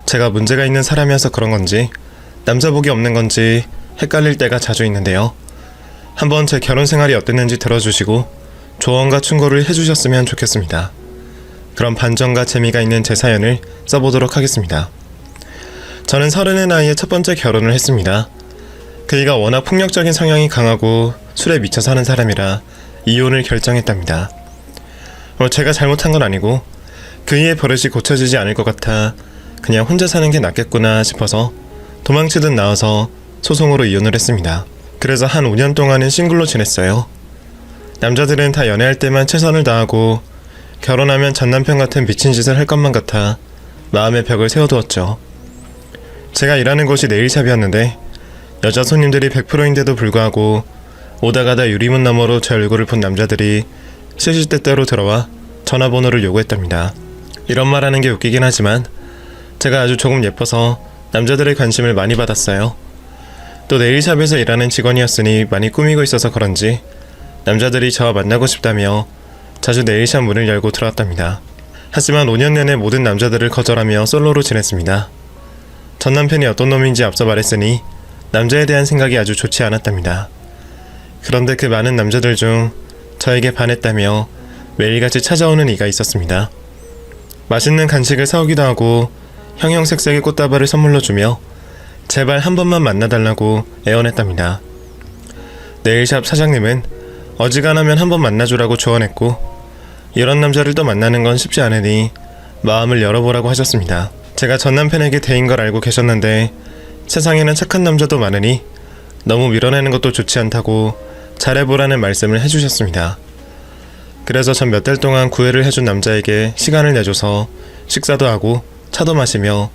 제가 문제가 있는 사람이어서 그런 건지 남자복이 없는 건지 헷갈릴 때가 자주 있는데요. 한번 제 결혼 생활이 어땠는지 들어주시고 조언과 충고를 해주셨으면 좋겠습니다. 그럼 반전과 재미가 있는 제 사연을 써보도록 하겠습니다. 저는 30의 나이에 첫 번째 결혼을 했습니다. 그이가 워낙 폭력적인 성향이 강하고 술에 미쳐 사는 사람이라 이혼을 결정했답니다. 제가 잘못한 건 아니고 그이의 버릇이 고쳐지지 않을 것 같아 그냥 혼자 사는 게 낫겠구나 싶어서 도망치듯 나와서 소송으로 이혼을 했습니다. 그래서 한 5년 동안은 싱글로 지냈어요. 남자들은 다 연애할 때만 최선을 다하고 결혼하면 전남편 같은 미친 짓을 할 것만 같아 마음의 벽을 세워두었죠. 제가 일하는 곳이 네일샵이었는데 여자 손님들이 100%인데도 불구하고 오다 가다 유리문 너머로 제 얼굴을 본 남자들이 시시때때로 들어와 전화번호를 요구했답니다. 이런 말하는 게 웃기긴 하지만 제가 아주 조금 예뻐서 남자들의 관심을 많이 받았어요. 또 네일샵에서 일하는 직원이었으니 많이 꾸미고 있어서 그런지 남자들이 저와 만나고 싶다며 자주 네일샵 문을 열고 들어왔답니다. 하지만 5년 내내 모든 남자들을 거절하며 솔로로 지냈습니다. 전 남편이 어떤 놈인지 앞서 말했으니 남자에 대한 생각이 아주 좋지 않았답니다. 그런데 그 많은 남자들 중 저에게 반했다며 매일같이 찾아오는 이가 있었습니다. 맛있는 간식을 사오기도 하고 형형색색의 꽃다발을 선물로 주며 제발 한 번만 만나달라고 애원했답니다. 네일샵 사장님은 어지간하면 한 번 만나주라고 조언했고 이런 남자를 또 만나는 건 쉽지 않으니 마음을 열어보라고 하셨습니다. 제가 전 남편에게 대인 걸 알고 계셨는데 세상에는 착한 남자도 많으니 너무 밀어내는 것도 좋지 않다고 잘해보라는 말씀을 해주셨습니다. 그래서 전 몇 달 동안 구애를 해준 남자에게 시간을 내줘서 식사도 하고 차도 마시며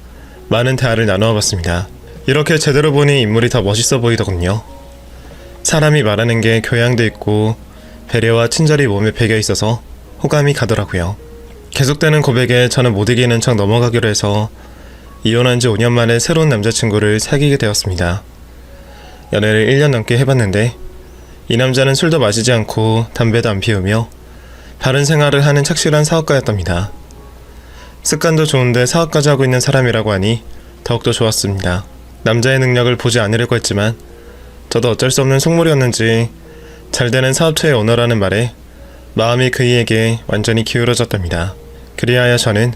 많은 대화를 나누어 봤습니다. 이렇게 제대로 보니 인물이 더 멋있어 보이더군요. 사람이 말하는 게 교양도 있고 배려와 친절이 몸에 배겨 있어서 호감이 가더라고요. 계속되는 고백에 저는 못 이기는 척 넘어가기로 해서 이혼한 지 5년 만에 새로운 남자친구를 사귀게 되었습니다. 연애를 1년 넘게 해봤는데 이 남자는 술도 마시지 않고 담배도 안 피우며 바른 생활을 하는 착실한 사업가였답니다. 습관도 좋은데 사업까지 하고 있는 사람이라고 하니 더욱더 좋았습니다. 남자의 능력을 보지 않으려고 했지만 저도 어쩔 수 없는 속물이었는지 잘되는 사업체의 오너라는 말에 마음이 그이에게 완전히 기울어졌답니다. 그리하여 저는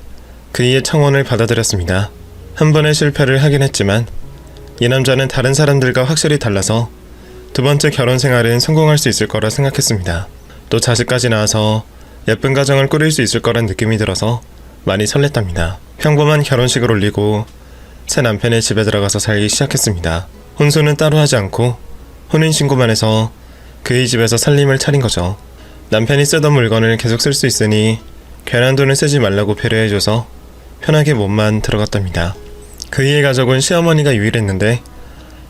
그이의 청혼을 받아들였습니다. 한 번의 실패를 하긴 했지만 이 남자는 다른 사람들과 확실히 달라서 두 번째 결혼 생활은 성공할 수 있을 거라 생각했습니다. 또 자식까지 낳아서 예쁜 가정을 꾸릴 수 있을 거란 느낌이 들어서 많이 설렜답니다. 평범한 결혼식을 올리고 새 남편의 집에 들어가서 살기 시작했습니다. 혼수는 따로 하지 않고 혼인신고만 해서 그의 집에서 살림을 차린 거죠. 남편이 쓰던 물건을 계속 쓸 수 있으니 괜한 돈을 쓰지 말라고 배려해줘서 편하게 몸만 들어갔답니다. 그이의 가족은 시어머니가 유일했는데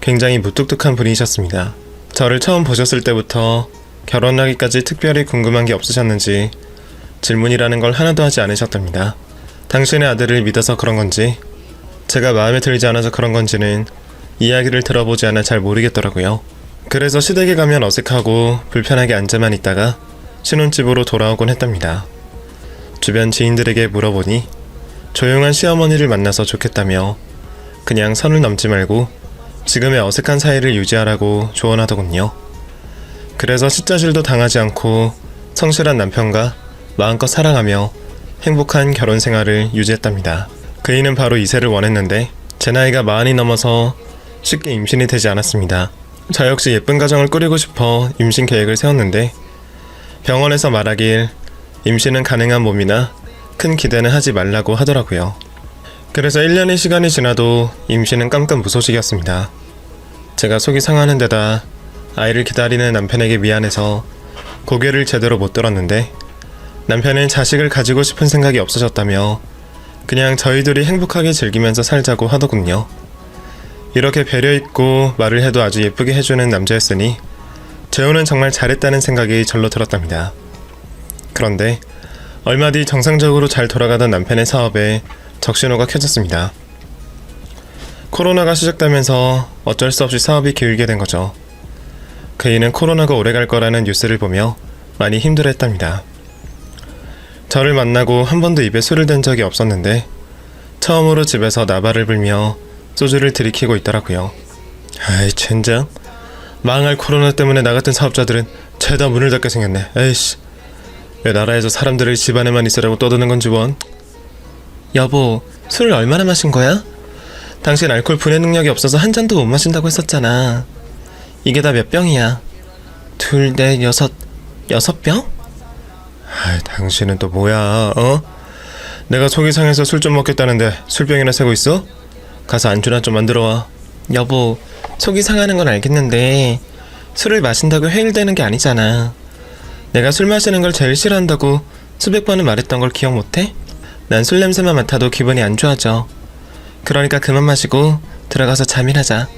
굉장히 무뚝뚝한 분이셨습니다. 저를 처음 보셨을 때부터 결혼하기까지 특별히 궁금한 게 없으셨는지 질문이라는 걸 하나도 하지 않으셨답니다. 당신의 아들을 믿어서 그런 건지 제가 마음에 들지 않아서 그런 건지는 이야기를 들어보지 않아 잘 모르겠더라고요. 그래서 시댁에 가면 어색하고 불편하게 앉아만 있다가 신혼집으로 돌아오곤 했답니다. 주변 지인들에게 물어보니 조용한 시어머니를 만나서 좋겠다며 그냥 선을 넘지 말고 지금의 어색한 사이를 유지하라고 조언하더군요. 그래서 시자질도 당하지 않고 성실한 남편과 마음껏 사랑하며 행복한 결혼 생활을 유지했답니다. 그이는 바로 이세를 원했는데 제 나이가 40이 넘어서 쉽게 임신이 되지 않았습니다. 저 역시 예쁜 가정을 꾸리고 싶어 임신 계획을 세웠는데 병원에서 말하길 임신은 가능한 몸이나 큰 기대는 하지 말라고 하더라고요. 그래서 1년의 시간이 지나도 임신은 깜깜무소식이었습니다. 제가 속이 상하는 데다 아이를 기다리는 남편에게 미안해서 고개를 제대로 못 들었는데 남편은 자식을 가지고 싶은 생각이 없어졌다며 그냥 저희들이 행복하게 즐기면서 살자고 하더군요. 이렇게 배려있고 말을 해도 아주 예쁘게 해주는 남자였으니 재혼은 정말 잘했다는 생각이 절로 들었답니다. 그런데 얼마 뒤 정상적으로 잘 돌아가던 남편의 사업에 적신호가 켜졌습니다. 코로나가 시작되면서 어쩔 수 없이 사업이 기울게 된 거죠. 그이는 코로나가 오래 갈 거라는 뉴스를 보며 많이 힘들어했답니다. 저를 만나고 한 번도 입에 술을 댄 적이 없었는데 처음으로 집에서 나발을 불며 소주를 들이키고 있더라고요. 아이 젠장, 망할 코로나 때문에 나 같은 사업자들은 죄다 문을 닫게 생겼네. 에이씨, 왜 나라에서 사람들을 집안에만 있으라고 떠드는 건지 원. 여보, 술을 얼마나 마신 거야? 당신 알코올 분해 능력이 없어서 한 잔도 못 마신다고 했었잖아. 이게 다 몇 병이야? 둘, 넷, 여섯 병? 아이, 당신은 또 뭐야, 어? 내가 속이 상해서 술 좀 먹겠다는데 술병이나 새고 있어? 가서 안주나 좀 만들어와. 여보, 속이 상하는 건 알겠는데 술을 마신다고 해일되는 게 아니잖아. 내가 술 마시는 걸 제일 싫어한다고 수백 번을 말했던 걸 기억 못해? 난 술 냄새만 맡아도 기분이 안 좋아져. 그러니까 그만 마시고 들어가서 잠이라자.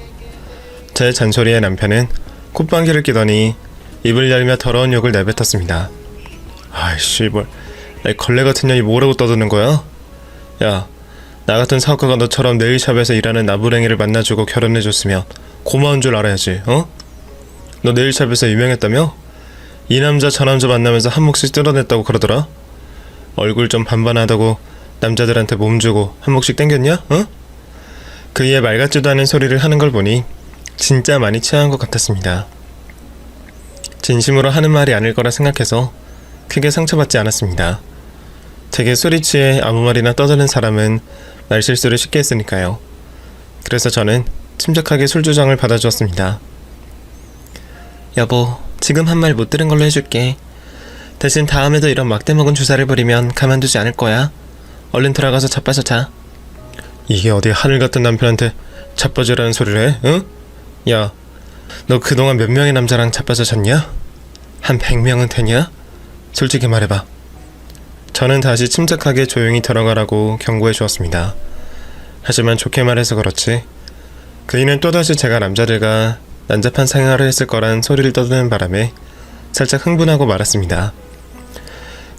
제 잔소리에 남편은 콧방귀를 끼더니 입을 열며 더러운 욕을 내뱉었습니다. 아이씨, 뭘 걸레 같은 년이 뭐라고 떠드는 거야? 야, 나 같은 사업가가 너처럼 네일샵에서 일하는 나부랭이를 만나주고 결혼해줬으면 고마운 줄 알아야지, 어? 너 네일샵에서 유명했다며? 이 남자 저 남자 만나면서 한 몫씩 뜯어냈다고 그러더라? 얼굴 좀 반반하다고 남자들한테 몸 주고 한 몫씩 땡겼냐? 어? 그의 말 같지도 않은 소리를 하는 걸 보니 진짜 많이 취한 것 같았습니다. 진심으로 하는 말이 아닐 거라 생각해서 크게 상처받지 않았습니다. 되게 술이 취해 아무 말이나 떠드는 사람은 말실수를 쉽게 했으니까요. 그래서 저는 침착하게 술주정을 받아주었습니다. 여보, 지금 한 말 못 들은 걸로 해줄게. 대신 다음에도 이런 막대먹은 주사를 부리면 가만두지 않을 거야. 얼른 들어가서 자빠져 자. 이게 어디 하늘 같은 남편한테 자빠지라는 소리를 해? 응? 야, 너 그동안 몇 명의 남자랑 자빠져 잤냐? 한 100명은 되냐? 솔직히 말해봐. 저는 다시 침착하게 조용히 들어가라고 경고해 주었습니다. 하지만 좋게 말해서 그렇지 그이는 또다시 제가 남자들과 난잡한 생활을 했을 거란 소리를 떠드는 바람에 살짝 흥분하고 말았습니다.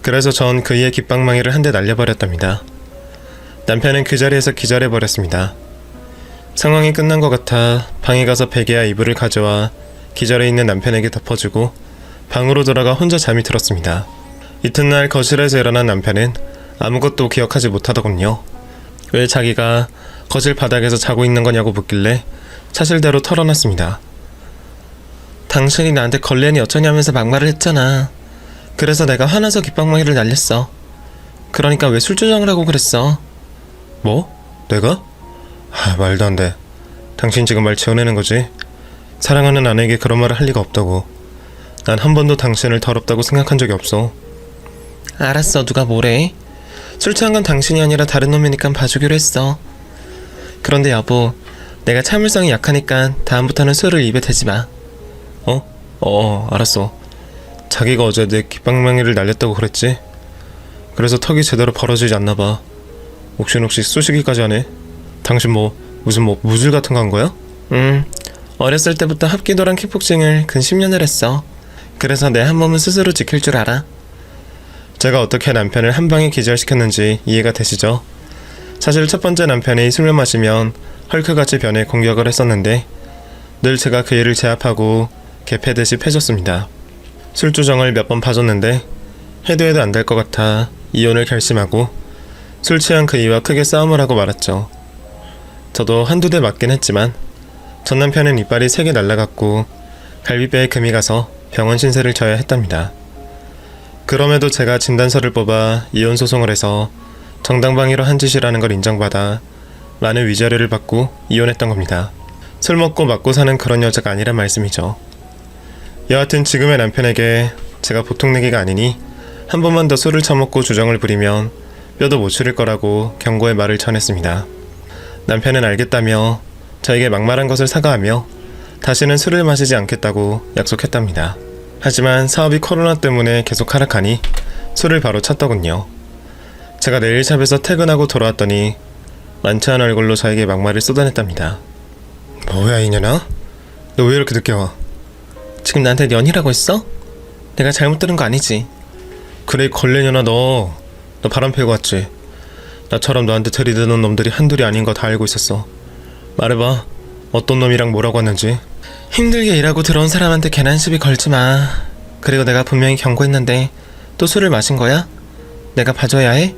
그래서 전 그이의 깃방망이를 한 대 날려버렸답니다. 남편은 그 자리에서 기절해버렸습니다. 상황이 끝난 것 같아 방에 가서 베개와 이불을 가져와 기절해 있는 남편에게 덮어주고 방으로 들어가 혼자 잠이 들었습니다. 이튿날 거실에서 일어난 남편은 아무것도 기억하지 못하더군요. 왜 자기가 거실 바닥에서 자고 있는 거냐고 묻길래 사실대로 털어놨습니다. 당신이 나한테 걸레니 어쩌냐면서 막말을 했잖아. 그래서 내가 화나서 깃방망이를 날렸어. 그러니까 왜 술주정을 하고 그랬어? 뭐? 내가? 말도 안 돼. 당신 지금 말 지어내는 거지? 사랑하는 아내에게 그런 말을 할 리가 없다고. 난 한 번도 당신을 더럽다고 생각한 적이 없어. 알았어, 누가 뭐래? 술 취한 건 당신이 아니라 다른 놈이니까 봐주기로 했어. 그런데 여보, 내가 참을성이 약하니까 다음부터는 술을 입에 대지 마. 알았어. 자기가 어제 내 깃방망이를 날렸다고 그랬지? 그래서 턱이 제대로 벌어지지 않나봐. 옥신옥신 쑤시기까지 하네. 당신 무슨 무술 같은 거 한 거야? 어렸을 때부터 합기도랑 킥복싱을 근 10년을 했어. 그래서 내 한 몸은 스스로 지킬 줄 알아. 제가 어떻게 남편을 한 방에 기절시켰는지 이해가 되시죠? 사실 첫 번째 남편이 술을 마시면 헐크같이 변해 공격을 했었는데 늘 제가 그 일을 제압하고 개패듯이 패줬습니다. 술주정을 몇 번 봐줬는데 해도 안 될 것 같아 이혼을 결심하고 술 취한 그이와 크게 싸움을 하고 말았죠. 저도 한두 대 맞긴 했지만 전 남편은 이빨이 3개 날라갔고 갈비뼈에 금이 가서 병원 신세를 져야 했답니다. 그럼에도 제가 진단서를 뽑아 이혼 소송을 해서 정당방위로 한 짓이라는 걸 인정받아 많은 위자료를 받고 이혼했던 겁니다. 술 먹고 맞고 사는 그런 여자가 아니란 말씀이죠. 여하튼 지금의 남편에게 제가 보통 내기가 아니니 한 번만 더 술을 처먹고 주정을 부리면 뼈도 못 추릴 거라고 경고의 말을 전했습니다. 남편은 알겠다며 저에게 막말한 것을 사과하며 다시는 술을 마시지 않겠다고 약속했답니다. 하지만 사업이 코로나 때문에 계속 하락하니 술을 바로 찾더군요. 제가 네일샵에서 퇴근하고 돌아왔더니 만취한 얼굴로 저에게 막말을 쏟아냈답니다. 뭐야 이년아? 너 왜 이렇게 늦게 와? 지금 나한테 년이라고 했어? 내가 잘못 들은 거 아니지? 그래 걸레년아 너 바람 피우고 왔지? 나처럼 너한테 들이대는 놈들이 한둘이 아닌 거 다 알고 있었어. 말해봐. 어떤 놈이랑 뭐라고 했는지. 힘들게 일하고 들어온 사람한테 괜한 시비 걸지 마. 그리고 내가 분명히 경고했는데 또 술을 마신 거야? 내가 봐줘야 해?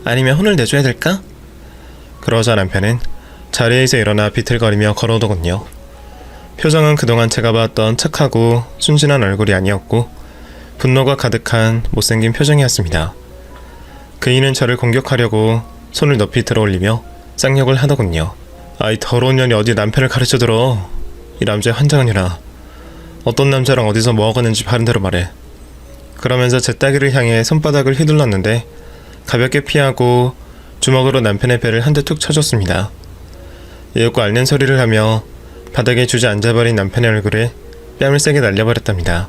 아니면 혼을 내줘야 될까? 그러자 남편은 자리에서 일어나 비틀거리며 걸어오더군요. 표정은 그동안 제가 봤던 착하고 순진한 얼굴이 아니었고 분노가 가득한 못생긴 표정이었습니다. 그이는 저를 공격하려고 손을 높이 들어올리며 쌍욕을 하더군요. 아이 더러운 년이 어디 남편을 가르쳐들어. 이 남자의 환장하니라. 어떤 남자랑 어디서 뭐하겠는지 바른대로 말해. 그러면서 제 따귀를 향해 손바닥을 휘둘렀는데 가볍게 피하고 주먹으로 남편의 배를 한 대 툭 쳐줬습니다. 이윽고 앓는 소리를 하며 바닥에 주저앉아버린 남편의 얼굴에 뺨을 세게 날려버렸답니다.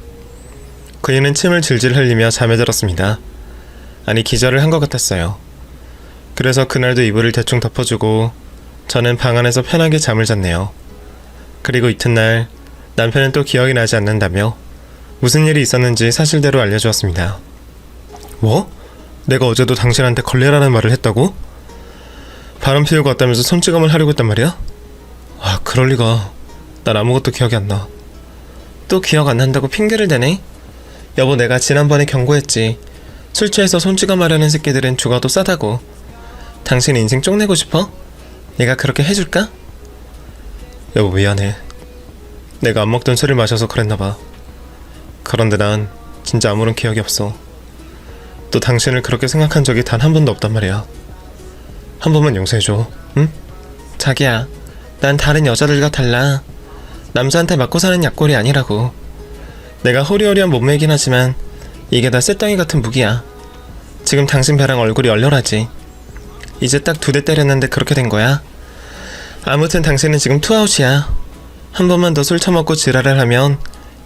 그이는 침을 질질 흘리며 잠에 들었습니다. 아니 기절을 한 것 같았어요. 그래서 그날도 이불을 대충 덮어주고 저는 방 안에서 편하게 잠을 잤네요. 그리고 이튿날 남편은 또 기억이 나지 않는다며 무슨 일이 있었는지 사실대로 알려주었습니다. 뭐? 내가 어제도 당신한테 걸레라는 말을 했다고? 바람 피우고 왔다면서 손찌검을 하려고 했단 말이야? 아 그럴 리가. 난 아무것도 기억이 안 나. 또 기억 안 난다고 핑계를 대네? 여보 내가 지난번에 경고했지. 술 취해서 손찌검 하려는 새끼들은 죽어도 싸다고. 당신 인생 쪽내고 싶어? 내가 그렇게 해줄까? 여보 미안해. 내가 안 먹던 술을 마셔서 그랬나봐. 그런데 난 진짜 아무런 기억이 없어. 또 당신을 그렇게 생각한 적이 단 한 번도 없단 말이야. 한 번만 용서해줘, 응? 자기야, 난 다른 여자들과 달라. 남자한테 맞고 사는 약골이 아니라고. 내가 호리호리한 몸매이긴 하지만 이게 다 쇳덩이 같은 무기야. 지금 당신 배랑 얼굴이 얼얼하지. 이제 딱 2대 때렸는데 그렇게 된 거야. 아무튼 당신은 지금 투아웃이야. 한 번만 더 술 처먹고 지랄을 하면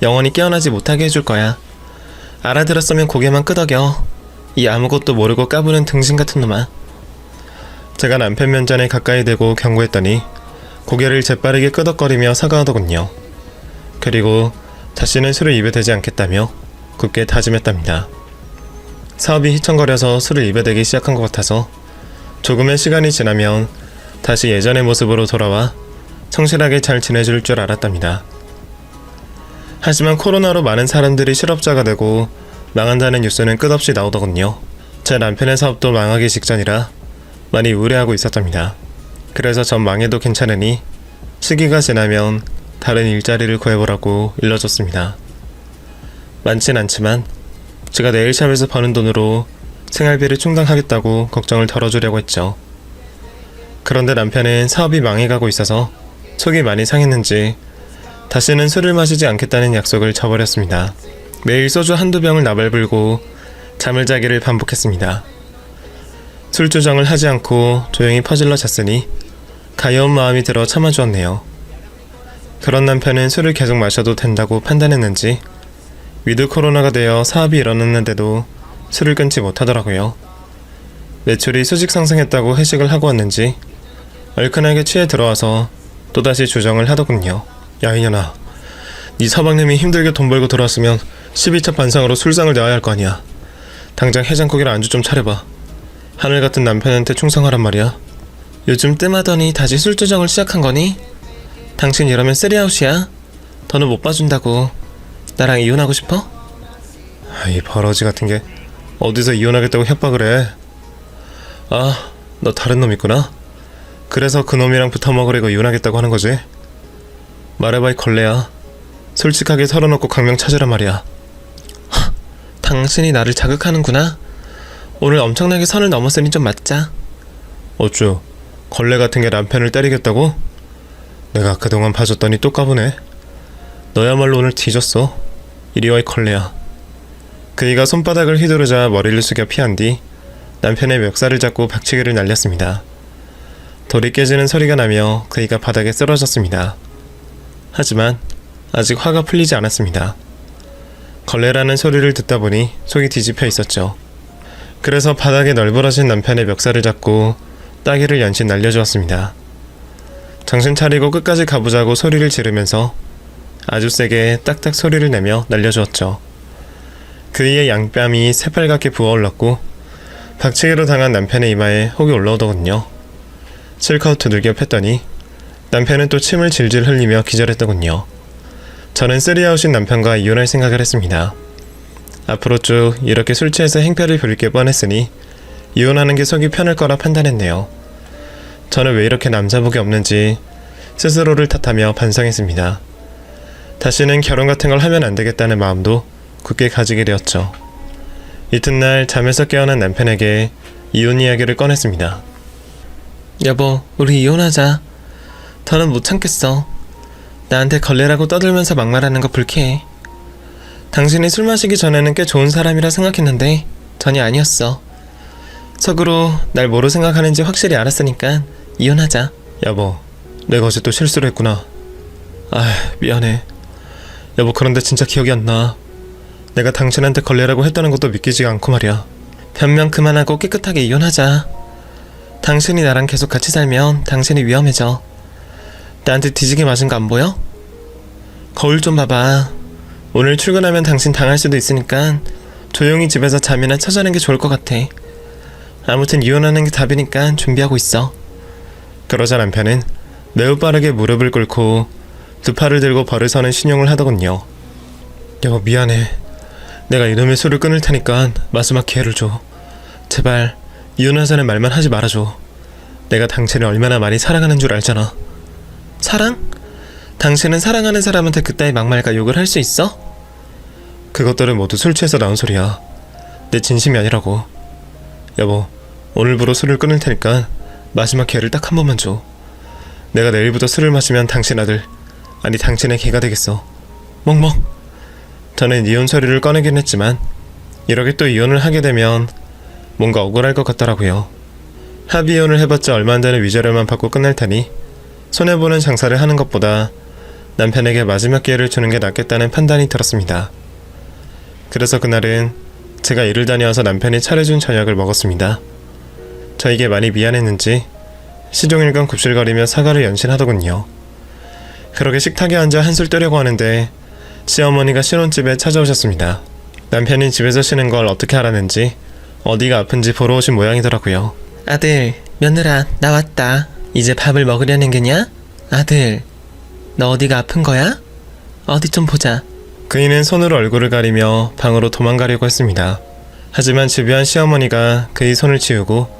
영원히 깨어나지 못하게 해줄 거야. 알아들었으면 고개만 끄덕여. 이 아무것도 모르고 까부는 등신 같은 놈아. 제가 남편 면전에 가까이 대고 경고했더니 고개를 재빠르게 끄덕거리며 사과하더군요. 그리고 다시는 술을 입에 대지 않겠다며 굳게 다짐했답니다. 사업이 휘청거려서 술을 입에 대기 시작한 것 같아서 조금의 시간이 지나면 다시 예전의 모습으로 돌아와 성실하게 잘 지내줄 줄 알았답니다. 하지만 코로나로 많은 사람들이 실업자가 되고 망한다는 뉴스는 끝없이 나오더군요. 제 남편의 사업도 망하기 직전이라 많이 우려하고 있었답니다. 그래서 전 망해도 괜찮으니 시기가 지나면 다른 일자리를 구해보라고 일러줬습니다. 많진 않지만 제가 네일샵에서 버는 돈으로 생활비를 충당하겠다고 걱정을 덜어주려고 했죠. 그런데 남편은 사업이 망해가고 있어서 속이 많이 상했는지 다시는 술을 마시지 않겠다는 약속을 저버렸습니다. 매일 소주 한두 병을 나발불고 잠을 자기를 반복했습니다. 술주정을 하지 않고 조용히 퍼질러 잤으니 가여운 마음이 들어 참아주었네요. 그런 남편은 술을 계속 마셔도 된다고 판단했는지 위드 코로나가 되어 사업이 일어났는데도 술을 끊지 못하더라고요. 매출이 수직 상승했다고 회식을 하고 왔는지 얼큰하게 취해 들어와서 또다시 주정을 하더군요. 야 이년아, 네 서방님이 힘들게 돈 벌고 들어왔으면 12차 반상으로 술상을 내야 할 거 아니야. 당장 해장국이랑 안주 좀 차려봐. 하늘같은 남편한테 충성하란 말이야. 요즘 뜸하더니 다시 술주정을 시작한 거니? 당신 이러면 쓰리아웃이야. 더는 못 봐준다고. 나랑 이혼하고 싶어? 이 버러지 같은 게 어디서 이혼하겠다고 협박을 해. 아, 너 다른 놈 있구나. 그래서 그 놈이랑 붙어먹으려고 이혼하겠다고 하는 거지? 말해봐 이 걸레야. 솔직하게 털어놓고 강명 찾으란 말이야. 당신이 나를 자극하는구나. 오늘 엄청나게 선을 넘었으니 좀 맞자. 어쭈, 걸레 같은 게 남편을 때리겠다고? 내가 그동안 봐줬더니 또 까부네. 너야말로 오늘 뒤졌어. 이리와 이 걸레야. 그이가 손바닥을 휘두르자 머리를 숙여 피한 뒤 남편의 멱살을 잡고 박치기를 날렸습니다. 돌이 깨지는 소리가 나며 그이가 바닥에 쓰러졌습니다. 하지만 아직 화가 풀리지 않았습니다. 걸레라는 소리를 듣다 보니 속이 뒤집혀 있었죠. 그래서 바닥에 널브러진 남편의 멱살을 잡고 따귀를 연신 날려주었습니다. 정신 차리고 끝까지 가보자고 소리를 지르면서 아주 세게 딱딱 소리를 내며 날려주었죠. 그이의 양뺨이 새빨갛게 부어올랐고 박치기로 당한 남편의 이마에 혹이 올라오더군요. 실컷 두들겨 팼더니 남편은 또 침을 질질 흘리며 기절했더군요. 저는 쓰리아웃인 남편과 이혼할 생각을 했습니다. 앞으로 쭉 이렇게 술 취해서 행패를 부릴 게 뻔했으니 이혼하는 게 속이 편할 거라 판단했네요. 저는 왜 이렇게 남자복이 없는지 스스로를 탓하며 반성했습니다. 다시는 결혼 같은 걸 하면 안 되겠다는 마음도 굳게 가지게 되었죠. 이튿날 잠에서 깨어난 남편에게 이혼 이야기를 꺼냈습니다. 여보, 우리 이혼하자. 더는 못 참겠어. 나한테 걸레라고 떠들면서 막말하는 거 불쾌해. 당신이 술 마시기 전에는 꽤 좋은 사람이라 생각했는데 전혀 아니었어. 속으로 날 뭐로 생각하는지 확실히 알았으니까 이혼하자. 여보, 내가 어제 또 실수를 했구나. 미안해. 여보, 그런데 진짜 기억이 안 나. 내가 당신한테 걸레라고 했다는 것도 믿기지가 않고 말이야. 변명 그만하고 깨끗하게 이혼하자. 당신이 나랑 계속 같이 살면 당신이 위험해져. 나한테 뒤지게 맞은 거 안 보여? 거울 좀 봐봐. 오늘 출근하면 당신 당할 수도 있으니까 조용히 집에서 잠이나 쳐자는 게 좋을 것 같아. 아무튼 이혼하는 게 답이니까 준비하고 있어. 그러자 남편은 매우 빠르게 무릎을 꿇고 두 팔을 들고 벌을 서는 신용을 하더군요. 여보, 미안해. 내가 이놈의 술을 끊을 테니까 마지막 기회를 줘. 제발 이혼하자는 말만 하지 말아줘. 내가 당신을 얼마나 많이 사랑하는 줄 알잖아. 사랑? 당신은 사랑하는 사람한테 그따위 막말과 욕을 할 수 있어? 그것들은 모두 술 취해서 나온 소리야. 내 진심이 아니라고. 여보, 오늘부로 술을 끊을 테니까 마지막 기회를 딱 한 번만 줘. 내가 내일부터 술을 마시면 당신 아들, 아니 당신의 개가 되겠어. 멍멍. 저는 이혼 소리를 꺼내긴 했지만 이렇게 또 이혼을 하게 되면 뭔가 억울할 것 같더라고요. 합의 이혼을 해봤자 얼마 안 되는 위자료만 받고 끝날 테니 손해보는 장사를 하는 것보다 남편에게 마지막 기회를 주는 게 낫겠다는 판단이 들었습니다. 그래서 그날은 제가 일을 다녀와서 남편이 차려준 저녁을 먹었습니다. 저에게 많이 미안했는지 시종일관 굽실거리며 사과를 연신하더군요. 그렇게 식탁에 앉아 한술 뜨려고 하는데 시어머니가 신혼집에 찾아오셨습니다. 남편이 집에서 쉬는 걸 어떻게 알았는지 어디가 아픈지 보러 오신 모양이더라고요. 아들, 며느라, 나 왔다. 이제 밥을 먹으려는 게냐? 아들, 너 어디가 아픈 거야? 어디 좀 보자. 그이는 손으로 얼굴을 가리며 방으로 도망가려고 했습니다. 하지만 집요한 시어머니가 그의 손을 치우고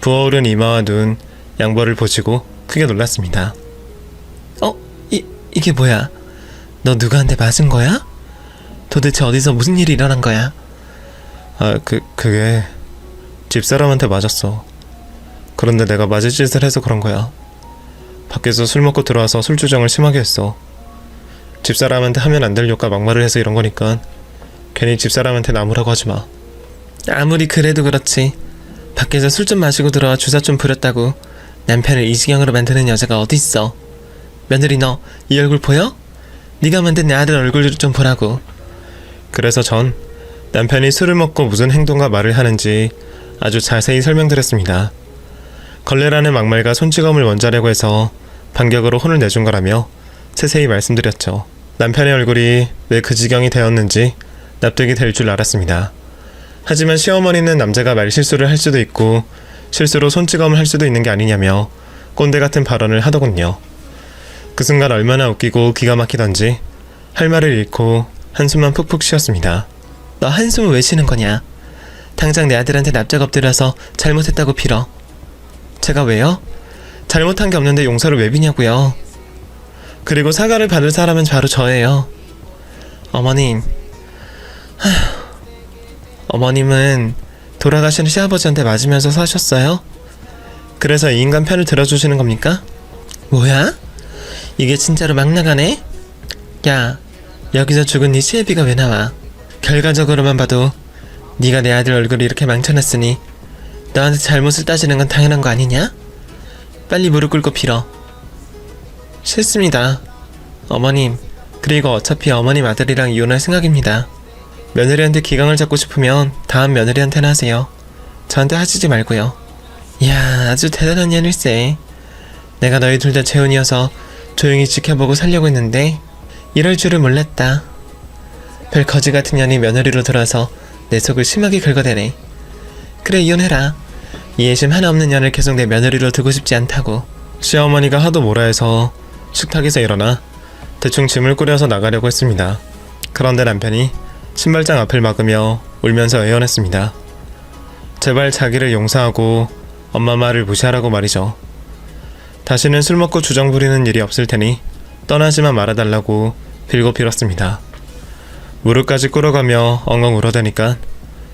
부어오른 이마와 눈, 양벌을 보시고 크게 놀랐습니다. 이게 뭐야? 너 누구한테 맞은 거야? 도대체 어디서 무슨 일이 일어난 거야? 그게 집사람한테 맞았어. 그런데 내가 맞을 짓을 해서 그런 거야. 밖에서 술 먹고 들어와서 술주정을 심하게 했어. 집사람한테 하면 안 될 욕과 막말을 해서 이런 거니까 괜히 집사람한테 나무라고 하지 마. 아무리 그래도 그렇지. 밖에서 술 좀 마시고 들어와 주사 좀 부렸다고 남편을 이 지경으로 만드는 여자가 어디 있어. 며느리, 너 이 얼굴 보여? 네가 만든 내 아들 얼굴 좀 보라고. 그래서 전 남편이 술을 먹고 무슨 행동과 말을 하는지 아주 자세히 설명드렸습니다. 걸레라는 막말과 손찌검을 원자려고 해서 반격으로 혼을 내준 거라며 세세히 말씀드렸죠. 남편의 얼굴이 왜 그 지경이 되었는지 납득이 될 줄 알았습니다. 하지만 시어머니는 남자가 말실수를 할 수도 있고 실수로 손찌검을 할 수도 있는 게 아니냐며 꼰대 같은 발언을 하더군요. 그 순간 얼마나 웃기고 기가 막히던지 할 말을 잃고 한숨만 푹푹 쉬었습니다. 너 한숨을 왜 쉬는 거냐? 당장 내 아들한테 납작 엎드려서 잘못했다고 빌어. 제가 왜요? 잘못한 게 없는데 용서를 왜 비냐고요. 그리고 사과를 받을 사람은 바로 저예요. 어머님. 어머님은 돌아가신 시아버지한테 맞으면서 사셨어요? 그래서 이 인간 편을 들어주시는 겁니까? 뭐야? 이게 진짜로 막 나가네? 야, 여기서 죽은 네 시애비가 왜 나와? 결과적으로만 봐도 네가 내 아들 얼굴을 이렇게 망쳐놨으니 너한테 잘못을 따지는 건 당연한 거 아니냐? 빨리 무릎 꿇고 빌어. 싫습니다. 어머님, 그리고 어차피 어머님 아들이랑 이혼할 생각입니다. 며느리한테 기강을 잡고 싶으면 다음 며느리한테나 하세요. 저한테 하시지 말고요. 이야, 아주 대단한 년일세. 내가 너희 둘 다 재혼이어서 조용히 지켜보고 살려고 했는데 이럴 줄을 몰랐다. 별 거지 같은 년이 며느리로 들어와서 내 속을 심하게 긁어대네. 그래, 이혼해라. 이해심 하나 없는 년을 계속 내 며느리로 두고 싶지 않다고. 시어머니가 하도 뭐라 해서 식탁에서 일어나 대충 짐을 꾸려서 나가려고 했습니다. 그런데 남편이 신발장 앞을 막으며 울면서 애원했습니다. 제발 자기를 용서하고 엄마 말을 무시하라고 말이죠. 다시는 술 먹고 주정 부리는 일이 없을 테니 떠나지만 말아달라고 빌고 빌었습니다. 무릎까지 꿇어가며 엉엉 울어대니까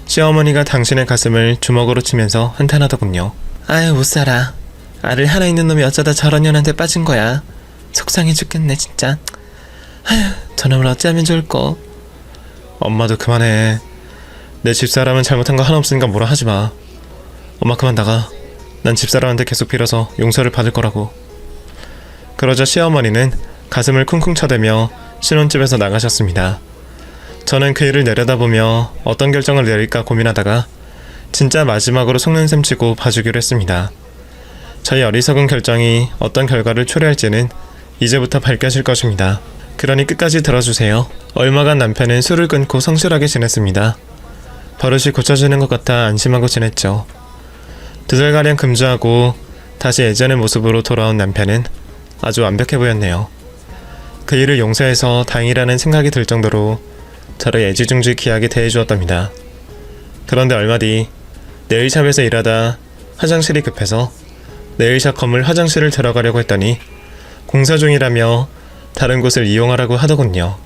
시어머니가 당신의 가슴을 주먹으로 치면서 한탄하더군요. 아유 못 살아. 알을 하나 있는 놈이 어쩌다 저런 년한테 빠진 거야. 속상해 죽겠네 진짜. 아휴 저놈을 어찌하면 좋을꼬. 엄마도 그만해. 내 집사람은 잘못한 거 하나 없으니까 뭐라 하지마. 엄마 그만 나가. 난 집사람한테 계속 빌어서 용서를 받을 거라고. 그러자 시어머니는 가슴을 쿵쿵 쳐대며 신혼집에서 나가셨습니다. 저는 그 일을 내려다보며 어떤 결정을 내릴까 고민하다가 진짜 마지막으로 속는셈 치고 봐주기로 했습니다. 저희 어리석은 결정이 어떤 결과를 초래할지는 이제부터 밝혀질 것입니다. 그러니 끝까지 들어주세요. 얼마간 남편은 술을 끊고 성실하게 지냈습니다. 버릇이 고쳐지는 것 같아 안심하고 지냈죠. 2달가량 금주하고 다시 예전의 모습으로 돌아온 남편은 아주 완벽해 보였네요. 그 일을 용서해서 다행이라는 생각이 들 정도로 저를 애지중지 귀하게 대해주었답니다. 그런데 얼마 뒤 네일샵에서 일하다 화장실이 급해서 네일샵 건물 화장실을 들어가려고 했더니 공사 중이라며 다른 곳을 이용하라고 하더군요.